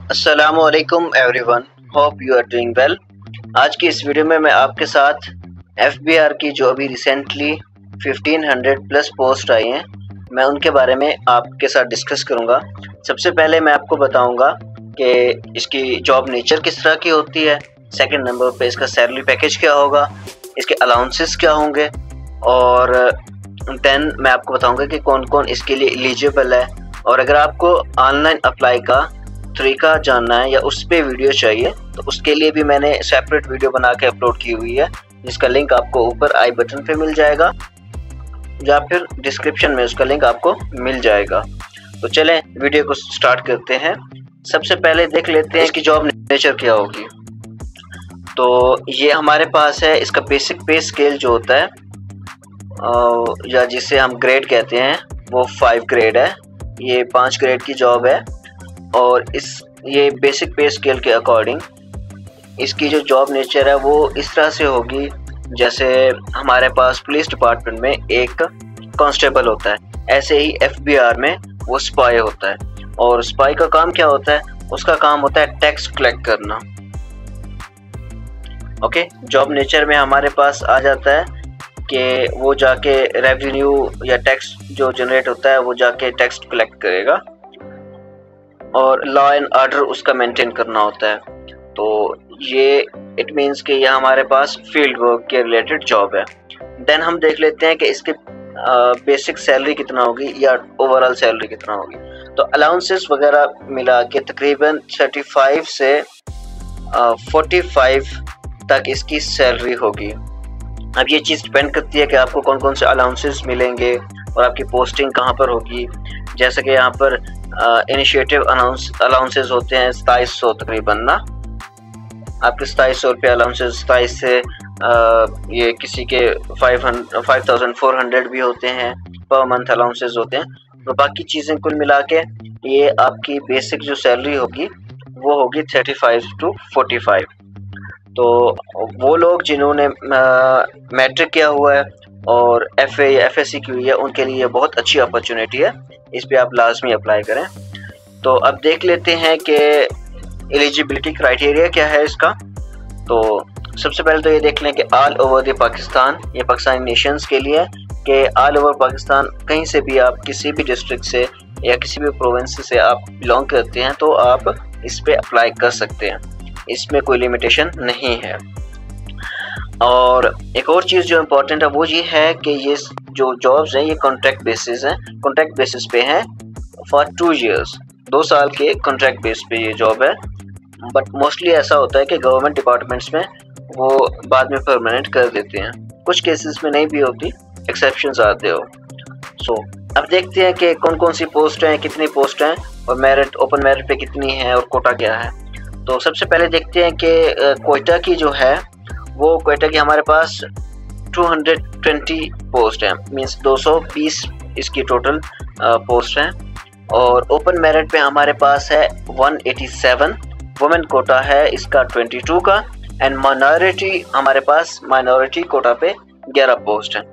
अस्सलामुअलैकुम everyone, hope you are doing well. आज की इस वीडियो में मैं आपके साथ एफबीआर की जो अभी रिसेंटली 1500 प्लस पोस्ट आई हैं, मैं उनके बारे में आपके साथ डिस्कस करूंगा। सबसे पहले मैं आपको बताऊंगा कि इसकी जॉब नेचर किस तरह की होती है। सेकंड नंबर पे इसका सैलरी पैकेज क्या होगा, इसके अलाउंसेस क्या होंगे, और देन मैं आपको बताऊंगा कि कौन कौन इसके लिए एलिजिबल है। और अगर आपको ऑनलाइन अप्लाई का तरीका जानना है या उस पर वीडियो चाहिए तो उसके लिए भी मैंने सेपरेट वीडियो बना के अपलोड की हुई है, जिसका लिंक आपको ऊपर आई बटन पे मिल जाएगा या फिर डिस्क्रिप्शन में उसका लिंक आपको मिल जाएगा। तो चलें वीडियो को स्टार्ट करते हैं। सबसे पहले देख लेते हैं कि जॉब नेचर क्या होगी। तो ये हमारे पास है, इसका बेसिक पे स्केल जो होता है या जिसे हम ग्रेड कहते हैं वो 5 ग्रेड है। ये 5 ग्रेड की जॉब है और ये बेसिक पे स्केल के अकॉर्डिंग इसकी जो जॉब नेचर है वो इस तरह से होगी, जैसे हमारे पास पुलिस डिपार्टमेंट में एक कांस्टेबल होता है, ऐसे ही एफबीआर में वो स्पाई होता है। और स्पाई का काम क्या होता है? उसका काम होता है टैक्स कलेक्ट करना। ओके, जॉब नेचर में हमारे पास आ जाता है कि वो जाके रेवेन्यू या टैक्स जो जनरेट होता है वो जाके टैक्स कलेक्ट करेगा और लॉ एंड ऑर्डर उसका मेंटेन करना होता है। तो ये इट मीन्स कि ये हमारे पास फील्ड वर्क के रिलेटेड जॉब है। देन हम देख लेते हैं कि इसके बेसिक सैलरी कितना होगी या ओवरऑल सैलरी कितना होगी। तो अलाउंसेस वगैरह मिला के तकरीबन 35 से 45 तक इसकी सैलरी होगी। अब ये चीज़ डिपेंड करती है कि आपको कौन कौन से अलाउंसेस मिलेंगे और आपकी पोस्टिंग कहाँ पर होगी। जैसे कि यहाँ पर इनिशिएटिव अलाउंसेस होते हैं 2700 तकरीबन ना, आपके 2700 रुपये अलाउंसेस। 27 से ये किसी के 5400 भी होते हैं, पर मंथ अलाउंसेस होते हैं। तो बाकी चीज़ें कुल मिला के ये आपकी बेसिक जो सैलरी होगी वो होगी 35 to 45। तो वो लोग जिन्होंने मैट्रिक किया हुआ है और FA या FSC की हुई है उनके लिए बहुत अच्छी अपॉर्चुनिटी है, इस पे आप लाजमी अप्लाई करें। तो अब देख लेते हैं कि एलिजिबिलिटी क्राइटेरिया क्या है इसका। तो सबसे पहले तो ये देख लें कि ऑल ओवर द पाकिस्तान, ये पाकिस्तानी नेशंस के लिए कि ऑल ओवर पाकिस्तान कहीं से भी आप किसी भी डिस्ट्रिक्ट से या किसी भी प्रोविंस से आप बिलोंग करते हैं तो आप इस पे अप्लाई कर सकते हैं, इसमें कोई लिमिटेशन नहीं है। और एक और चीज़ जो इम्पोर्टेंट है वो ये है कि ये जो जॉब्स हैं ये कॉन्ट्रैक्ट बेसिस हैं, कॉन्ट्रैक्ट बेसिस पे हैं फॉर 2 years, 2 साल के कॉन्ट्रैक्ट बेस पे ये जॉब है। बट मोस्टली ऐसा होता है कि गवर्नमेंट डिपार्टमेंट्स में वो बाद में परमानेंट कर देते हैं, कुछ केसेस में नहीं भी होती, एक्सेप्शंस आते हो। सो अब देखते हैं कि कौन कौन सी पोस्ट हैं, कितनी पोस्ट हैं और मेरिट, ओपन मेरिट पे कितनी है और कोटा क्या है। तो सबसे पहले देखते हैं कि कोटा की जो है वो कोटा की हमारे पास 220 पोस्ट है, मींस 220 इसकी टोटल पोस्ट हैं। और ओपन मेरिट पे हमारे पास है 187, वुमेन कोटा है इसका 22 का, एंड माइनॉरिटी हमारे पास माइनॉरिटी कोटा पे 11 पोस्ट हैं।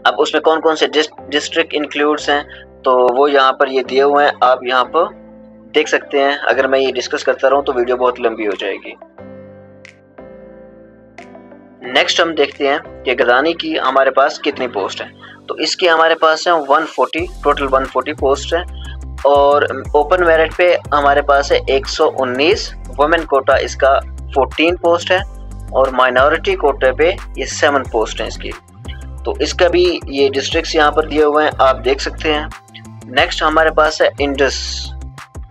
अब उसमें कौन कौन से डिस्ट्रिक्ट इंक्लूड्स हैं तो वो यहाँ पर ये दिए हुए हैं, आप यहाँ पर देख सकते हैं। अगर मैं ये डिस्कस करता रहूँ तो वीडियो बहुत लंबी हो जाएगी। नेक्स्ट हम देखते हैं कि गदानी की हमारे पास कितनी पोस्ट है। तो इसकी हमारे पास है 140, टोटल 140 पोस्ट है। और ओपन मेरिट पे हमारे पास है 119, वुमेन कोटा इसका 14 पोस्ट है और माइनॉरिटी कोटे पे ये 7 पोस्ट हैं इसकी। तो इसका भी ये डिस्ट्रिक्ट्स यहाँ पर दिए हुए हैं, आप देख सकते हैं। नेक्स्ट हमारे पास है इंडस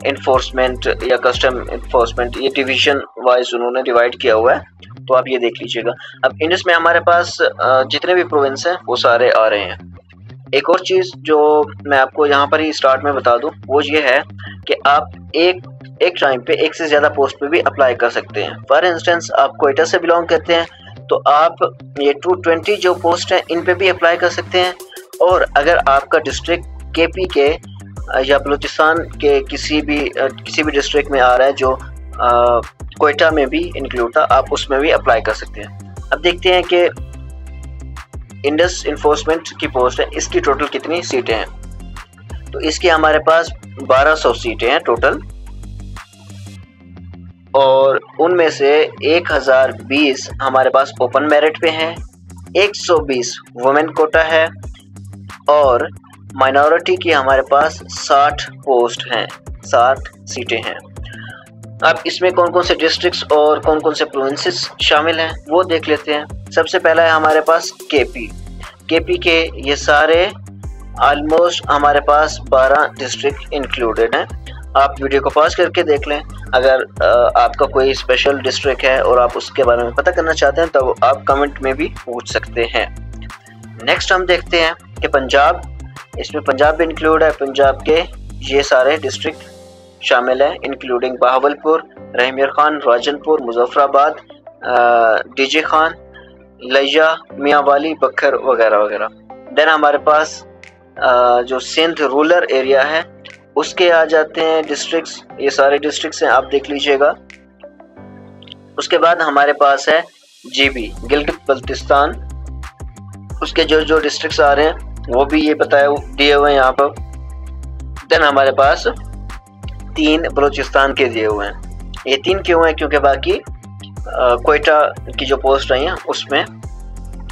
इन्फोर्समेंट या कस्टम इन्फोर्समेंट, ये डिवीजन वाइज उन्होंने डिवाइड किया हुआ है, तो आप ये देख लीजिएगा। अब इंडस में हमारे पास जितने भी प्रोविंस हैं वो सारे आ रहे हैं। एक और चीज़ जो मैं आपको यहाँ पर ही स्टार्ट में बता दूँ वो ये है कि आप एक टाइम पे एक से ज़्यादा पोस्ट पे भी अप्लाई कर सकते हैं। फॉर इंस्टेंस आप कोयटा से बिलोंग करते हैं तो आप ये 220 जो पोस्ट हैं इन पे भी अप्लाई कर सकते हैं। और अगर आपका डिस्ट्रिक्ट KP के या बलूचिस्तान के किसी भी डिस्ट्रिक्ट में आ रहा है जो कोयटा में भी इंक्लूड था, आप उसमें भी अप्लाई कर सकते हैं। अब देखते हैं कि इंडस इन्फोर्समेंट की पोस्ट है, इसकी टोटल कितनी सीटें हैं। तो इसकी हमारे पास 1200 सीटें हैं टोटल। और उनमें से 1020 हमारे पास ओपन मेरिट पे हैं, 120 वुमेन कोटा है और माइनॉरिटी की हमारे पास 60 पोस्ट हैं, 60 सीटें हैं। अब इसमें कौन कौन से डिस्ट्रिक्ट्स और कौन कौन से प्रोविंसेस शामिल हैं वो देख लेते हैं। सबसे पहला है हमारे पास केपी के ये सारे ऑलमोस्ट हमारे पास 12 डिस्ट्रिक्ट इंक्लूडेड हैं। आप वीडियो को पॉज करके देख लें। अगर आपका कोई स्पेशल डिस्ट्रिक्ट है और आप उसके बारे में पता करना चाहते हैं तो आप कमेंट में भी पूछ सकते हैं। नेक्स्ट हम देखते हैं कि पंजाब, इसमें पंजाब भी इंक्लूड है। पंजाब के ये सारे डिस्ट्रिक्ट शामिल हैं इंक्लूडिंग बहावलपुर, रहीमियर खान, राजनपुर, मुजफ्फराबाद, डीजे खान, लिया, मियांवाली, बखर वगैरह वगैरह। देन हमारे पास जो सिंध रूरल एरिया है उसके आ जाते हैं डिस्ट्रिक्ट्स, ये सारे डिस्ट्रिक्ट्स हैं, आप देख लीजिएगा। उसके बाद हमारे पास है जीबी, गिलगित बल्तिस्तान, उसके जो डिस्ट्रिक्ट्स आ रहे हैं वो भी ये बताए दिए हुए हैं यहाँ पर। देन हमारे पास 3 बलूचिस्तान के दिए हुए हैं। ये 3 क्यों हैं? क्योंकि बाकी कोयटा की जो पोस्ट आई हैं उसमें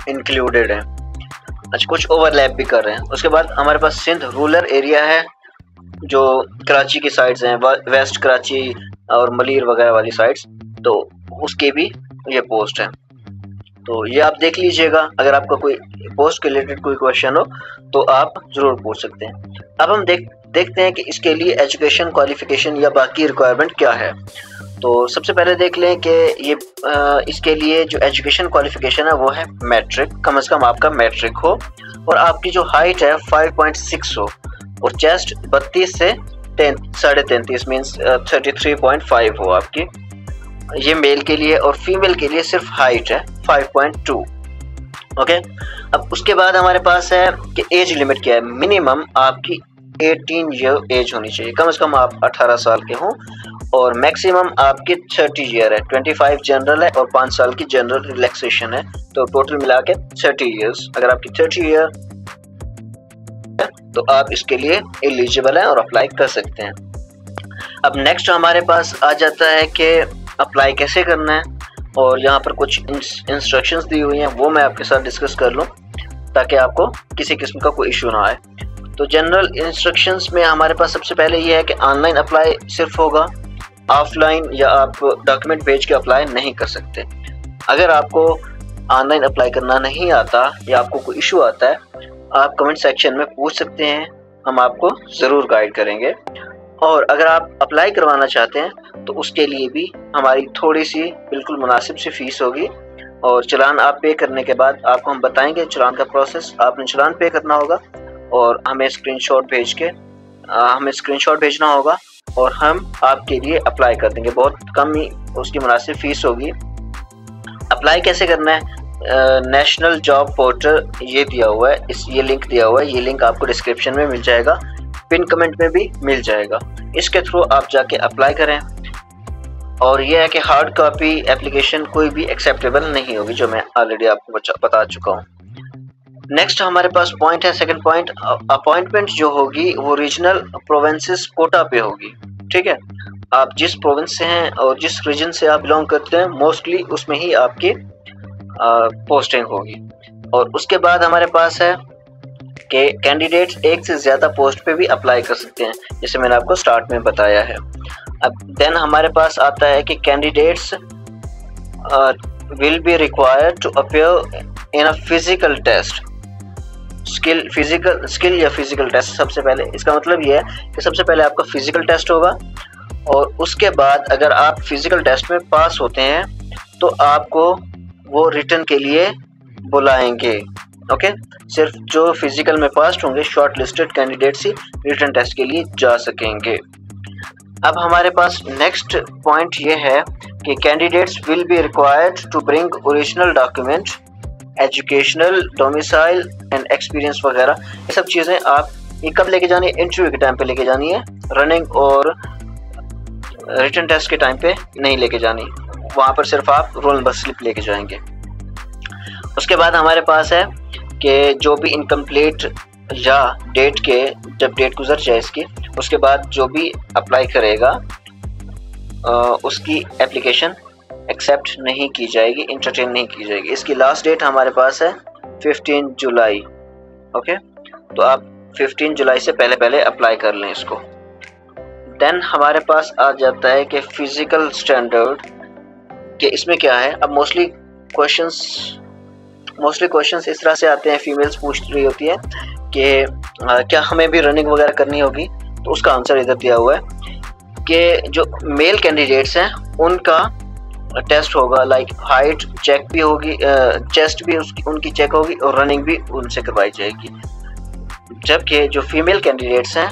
इंक्लूडेड है। अच्छा, कुछ ओवरलैप भी कर रहे हैं। उसके बाद हमारे पास सिंध रूरल एरिया है जो कराची की साइड्स हैं, वेस्ट कराची और मलीर वगैरह वाली साइड्स, तो उसके भी ये पोस्ट है। तो ये आप देख लीजिएगा, अगर आपका कोई पोस्ट के रिलेटेड कोई क्वेश्चन हो तो आप ज़रूर पूछ सकते हैं। अब हम देखते हैं कि इसके लिए एजुकेशन क्वालिफिकेशन या बाकी रिक्वायरमेंट क्या है। तो सबसे पहले देख लें कि ये इसके लिए जो एजुकेशन क्वालिफिकेशन है वो है मैट्रिक, कम से कम आपका मैट्रिक हो और आपकी जो हाइट है 5.6 हो और चेस्ट 32 से 33.5 मीन्स 33.5 हो आपकी। ये मेल के लिए, और फीमेल के लिए सिर्फ हाइट है 5.2। ओके, अब उसके बाद हमारे पास है कि एज लिमिट क्या है। मिनिमम आपकी 18 ईयर एज होनी चाहिए, कम से कम आप 18 साल के हों, और मैक्सिमम आपकी 30 ईयर है। 25 जनरल है और 5 साल की जनरल रिलैक्सेशन है, तो टोटल मिला के 30 ईयर्स। अगर आपकी 30 ईयर है तो आप इसके लिए एलिजिबल हैं और अप्लाई कर सकते हैं। अब नेक्स्ट हमारे पास आ जाता है कि अप्लाई कैसे करना है, और यहाँ पर कुछ इंस्ट्रक्शंस दी हुई हैं वो मैं आपके साथ डिस्कस कर लूँ ताकि आपको किसी किस्म का कोई इशू ना आए। तो जनरल इंस्ट्रक्शंस में हमारे पास सबसे पहले ये है कि ऑनलाइन अप्लाई सिर्फ होगा, ऑफलाइन या आप डॉक्यूमेंट भेज के अप्लाई नहीं कर सकते। अगर आपको ऑनलाइन अप्लाई करना नहीं आता या आपको कोई इशू आता है, आप कमेंट सेक्शन में पूछ सकते हैं, हम आपको ज़रूर गाइड करेंगे। और अगर आप अप्लाई करवाना चाहते हैं तो उसके लिए भी हमारी थोड़ी सी बिल्कुल मुनासिब सी फीस होगी, और चलान आप पे करने के बाद आपको हम बताएंगे चलान का प्रोसेस। आपने चलान पे करना होगा और हमें स्क्रीनशॉट भेजना होगा और हम आपके लिए अप्लाई कर देंगे। बहुत कम ही उसकी मुनासिब फीस होगी। अप्लाई कैसे करना है? नेशनल जॉब पोर्टल ये दिया हुआ है, ये लिंक दिया हुआ है, ये लिंक आपको डिस्क्रिप्शन में मिल जाएगा, पिन कमेंट में भी मिल जाएगा। इसके थ्रू आप जाके अप्लाई करें। और यह है कि हार्ड कॉपी एप्लीकेशन कोई भी एक्सेप्टेबल नहीं होगी, जो मैं ऑलरेडी आपको बता चुका हूँ। नेक्स्ट हमारे पास पॉइंट है, सेकंड पॉइंट, अपॉइंटमेंट जो होगी वो रीजनल प्रोविंसेस कोटा पे होगी। ठीक है, आप जिस प्रोविंस से हैं और जिस रीजन से आप बिलोंग करते हैं मोस्टली उसमें ही आपकी पोस्टिंग होगी। और उसके बाद हमारे पास है कि कैंडिडेट्स एक से ज़्यादा पोस्ट पे भी अप्लाई कर सकते हैं, जैसे मैंने आपको स्टार्ट में बताया है। अब देन हमारे पास आता है कि candidates will be required to appear in a physical test, skill या फिजिकल टेस्ट। सबसे पहले इसका मतलब ये है कि सबसे पहले आपका फिजिकल टेस्ट होगा और उसके बाद अगर आप फिजिकल टेस्ट में पास होते हैं तो आपको वो रिटन के लिए बुलाएंगे। ओके, सिर्फ जो फिजिकल में पास होंगे, शॉर्ट लिस्टेड कैंडिडेट्स ही रिटन टेस्ट के लिए जा सकेंगे। अब हमारे पास नेक्स्ट पॉइंट ये है कि candidates will be required to bring original document, educational, domicile and experience वगैरह। ये सब चीज़ें आप ये कब लेके जानी है? इंटरव्यू के टाइम पे लेके जानी है, रनिंग और रिटन टेस्ट के टाइम पे नहीं लेके जानी। वहाँ पर सिर्फ आप रोल नंबर स्लिप लेके जाएंगे। उसके बाद हमारे पास है कि जो भी इनकम्प्लीट या डेट के, जब डेट गुजर जाए इसकी, उसके बाद जो भी अप्लाई करेगा उसकी एप्लीकेशन एक्सेप्ट नहीं की जाएगी, इंटरटेन नहीं की जाएगी। इसकी लास्ट डेट हमारे पास है 15 जुलाई। ओके, तो आप 15 जुलाई से पहले पहले अप्लाई कर लें इसको। देन हमारे पास आ जाता है कि फिजिकल स्टैंडर्ड कि इसमें क्या है। अब मोस्टली क्वेश्चंस इस तरह से आते हैं, फीमेल्स पूछ रही होती है कि क्या हमें भी रनिंग वगैरह करनी होगी। तो उसका आंसर इधर दिया हुआ है कि जो मेल कैंडिडेट्स हैं उनका टेस्ट होगा, लाइक हाइट चेक भी होगी, चेस्ट भी उनकी चेक होगी और रनिंग भी उनसे करवाई जाएगी। जबकि जो फीमेल कैंडिडेट्स हैं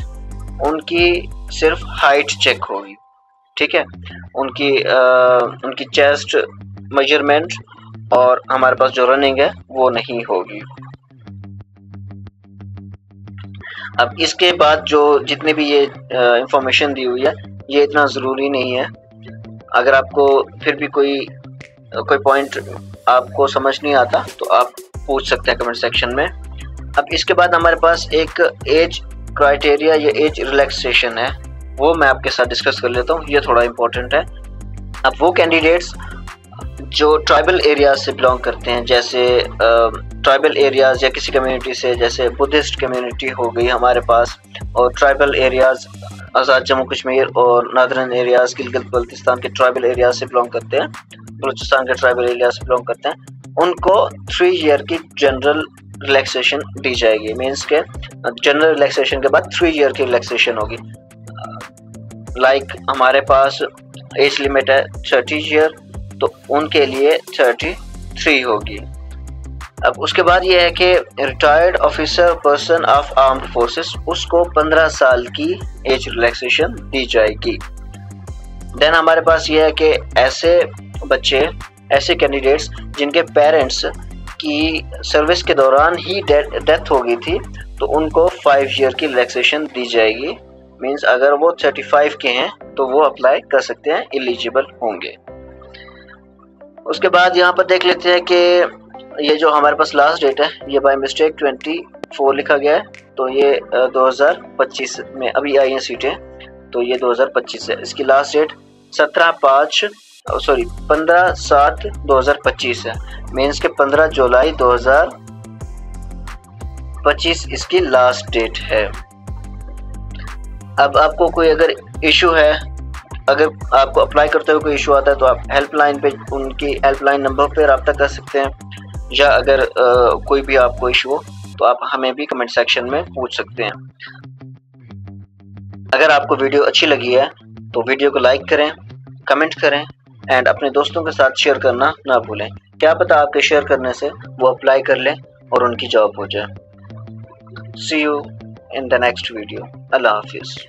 उनकी सिर्फ हाइट चेक होगी, ठीक है। उनकी चेस्ट मेजरमेंट और हमारे पास जो रनिंग है वो नहीं होगी। अब इसके बाद जो जितने भी ये इंफॉर्मेशन दी हुई है ये इतना ज़रूरी नहीं है। अगर आपको फिर भी कोई पॉइंट आपको समझ नहीं आता तो आप पूछ सकते हैं कमेंट सेक्शन में। अब इसके बाद हमारे पास एक एज क्राइटेरिया या एज रिलैक्सेशन है, वो मैं आपके साथ डिस्कस कर लेता हूँ, ये थोड़ा इम्पोर्टेंट है। अब वो कैंडिडेट्स जो ट्राइबल एरियाज से बिलोंग करते हैं, जैसे ट्राइबल एरियाज या किसी कम्युनिटी से, जैसे बुद्धिस्ट कम्युनिटी हो गई हमारे पास, और ट्राइबल एरियाज आज़ाद जम्मू कश्मीर और नादरन एरियाज गिलगित बल्तिस्तान के ट्राइबल एरियाज से बिलोंग करते हैं, बलूचिस्तान के ट्राइबल एरियाज से बिलोंग करते हैं, उनको 3 ईयर की जनरल रिलैक्सेशन दी जाएगी। मीन्स के जनरल रिलैक्सेशन के बाद 3 ईयर की रिलैक्सेशन होगी। लाइक हमारे पास एज लिमिट है 30 ईयर, तो उनके लिए 33 होगी। अब उसके बाद ये है कि retired officer person of armed forces, उसको 15 साल की एज रिलैक्सेशन दी जाएगी। देन हमारे पास ये है कि ऐसे कैंडिडेट्स जिनके पेरेंट्स की सर्विस के दौरान ही डेथ हो गई थी, तो उनको 5 ईयर की रिलैक्सेशन दी जाएगी। मीन्स अगर वो 35 के हैं तो वो अप्लाई कर सकते हैं, एलिजिबल होंगे। उसके बाद यहाँ पर देख लेते हैं कि ये जो हमारे पास लास्ट डेट है ये बाय मिस्टेक 24 लिखा गया है, तो ये 2025 में अभी आई हैं सीटें, तो ये 2025 है। इसकी लास्ट डेट 15/7/2025 है। मीन्स के 15 जुलाई 2025 इसकी लास्ट डेट है। अब आपको कोई अगर इशू है, अगर आपको अप्लाई करते हुए कोई इशू आता है तो आप हेल्पलाइन पे, उनकी हेल्पलाइन नंबर पे रब्ता कर सकते हैं, या अगर कोई भी आपको इशू हो तो आप हमें भी कमेंट सेक्शन में पूछ सकते हैं। अगर आपको वीडियो अच्छी लगी है तो वीडियो को लाइक करें, कमेंट करें एंड अपने दोस्तों के साथ शेयर करना ना भूलें। क्या पता आपके शेयर करने से वो अप्लाई कर लें और उनकी जॉब हो जाए। See you in the next video. अल्लाह हाफिज़।